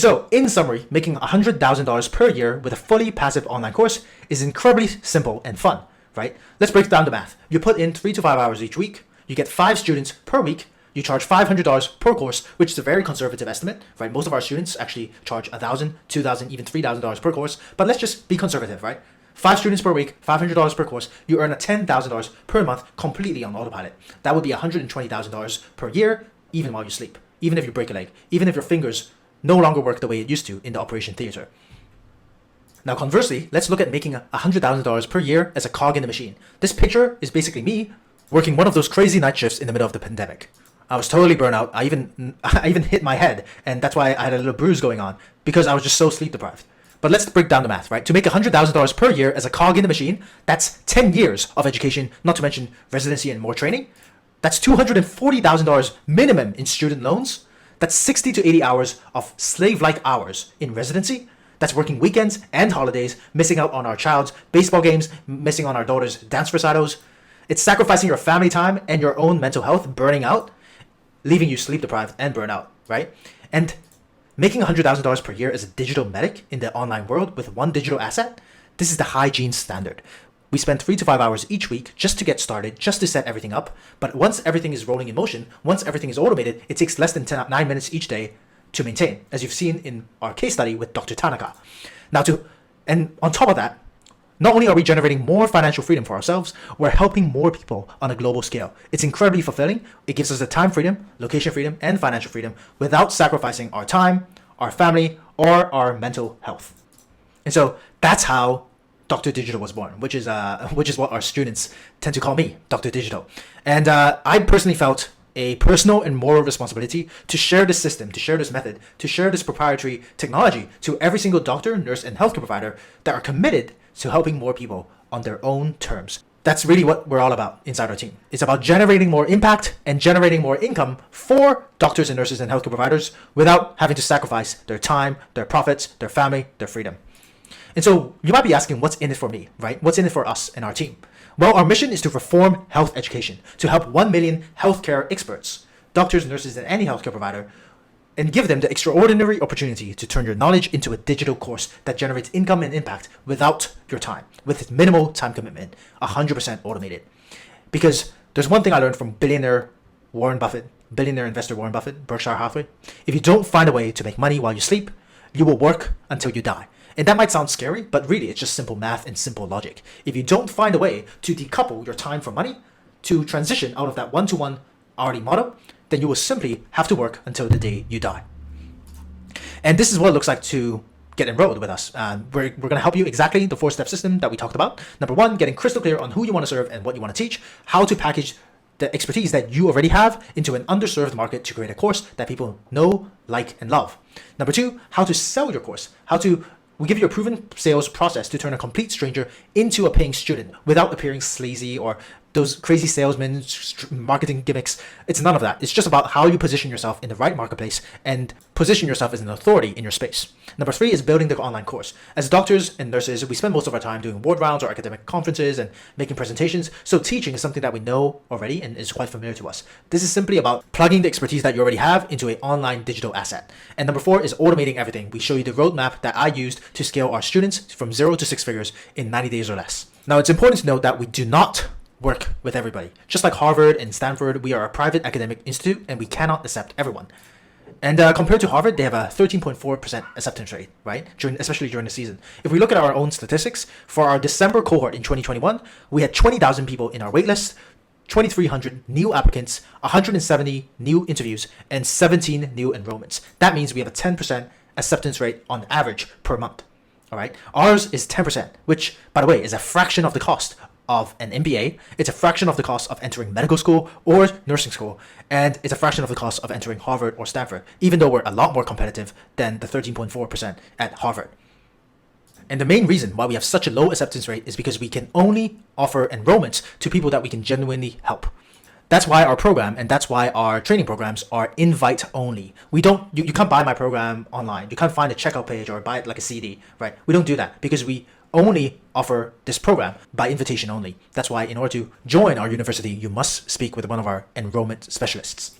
So, in summary, making $100,000 per year with a fully passive online course is incredibly simple and fun, right? Let's break down the math. You put in 3 to 5 hours each week, you get 5 students per week, you charge $500 per course, which is a very conservative estimate, right? Most of our students actually charge $1,000, $2,000, even $3,000 per course, but let's just be conservative, right? 5 students per week, $500 per course, you earn a $10,000 per month completely on autopilot. That would be $120,000 per year, even while you sleep, even if you break a leg, even if your fingers no longer work the way it used to in the operation theater. Now conversely, let's look at making $100,000 per year as a cog in the machine. This picture is basically me working one of those crazy night shifts in the middle of the pandemic. I was totally burnt out. I even hit my head, and that's why I had a little bruise going on, because I was just so sleep deprived. But let's break down the math, right? To make $100,000 per year as a cog in the machine, that's 10 years of education, not to mention residency and more training. That's $240,000 minimum in student loans. That's 60 to 80 hours of slave-like hours in residency. That's working weekends and holidays, missing out on our child's baseball games, missing on our daughter's dance recitals. It's sacrificing your family time and your own mental health, burning out, leaving you sleep deprived and burn out, right? And making $100,000 per year as a digital medic in the online world with one digital asset, this is the hygiene standard. We spend 3 to 5 hours each week just to get started, just to set everything up. But once everything is rolling in motion, once everything is automated, it takes less than 9 minutes each day to maintain, as you've seen in our case study with Dr. Tanaka. And on top of that, not only are we generating more financial freedom for ourselves, we're helping more people on a global scale. It's incredibly fulfilling. It gives us the time freedom, location freedom, and financial freedom without sacrificing our time, our family, or our mental health. And so that's how Dr. Digital was born, which is what our students tend to call me, Dr. Digital. And I personally felt a personal and moral responsibility to share this system, to share this method, to share this proprietary technology to every single doctor, nurse, and healthcare provider that are committed to helping more people on their own terms. That's really what we're all about inside our team. It's about generating more impact and generating more income for doctors and nurses and healthcare providers without having to sacrifice their time, their profits, their family, their freedom. And so you might be asking, what's in it for me, right? What's in it for us and our team? Well, our mission is to reform health education, to help 1 million healthcare experts, doctors, nurses, and any healthcare provider, and give them the extraordinary opportunity to turn your knowledge into a digital course that generates income and impact without your time, with minimal time commitment, 100% automated. Because there's one thing I learned from billionaire investor Warren Buffett, Berkshire Hathaway. If you don't find a way to make money while you sleep, you will work until you die. And that might sound scary, but really it's just simple math and simple logic. If you don't find a way to decouple your time from money, to transition out of that one-to-one hourly model, then you will simply have to work until the day you die. And this is what it looks like to get enrolled with us. We're going to help you exactly the 4-step system that we talked about. Number 1, getting crystal clear on who you want to serve and what you want to teach, how to package the expertise that you already have into an underserved market to create a course that people know, like, and love. Number 2, how to sell your course, we give you a proven sales process to turn a complete stranger into a paying student without appearing sleazy or those crazy salesmen, marketing gimmicks. It's none of that. It's just about how you position yourself in the right marketplace and position yourself as an authority in your space. Number 3 is building the online course. As doctors and nurses, we spend most of our time doing board rounds or academic conferences and making presentations. So teaching is something that we know already and is quite familiar to us. This is simply about plugging the expertise that you already have into an online digital asset. And number 4 is automating everything. We show you the roadmap that I used to scale our students from 0 to 6 figures in 90 days or less. Now, it's important to note that we do not work with everybody. Just like Harvard and Stanford, we are a private academic institute and we cannot accept everyone. And compared to Harvard, they have a 13.4% acceptance rate, right? Especially during the season. If we look at our own statistics, for our December cohort in 2021, we had 20,000 people in our waitlist, 2,300 new applicants, 170 new interviews, and 17 new enrollments. That means we have a 10% acceptance rate on average per month. All right. Ours is 10%, which, by the way, is a fraction of the cost of an MBA. It's a fraction of the cost of entering medical school or nursing school, and it's a fraction of the cost of entering Harvard or Stanford, even though we're a lot more competitive than the 13.4% at Harvard. And the main reason why we have such a low acceptance rate is because we can only offer enrollments to people that we can genuinely help. That's why our program and that's why our training programs are invite only. You can't buy my program online. You can't find a checkout page or buy it like a CD, right? We don't do that because we only offer this program by invitation only. That's why in order to join our university, you must speak with one of our enrollment specialists.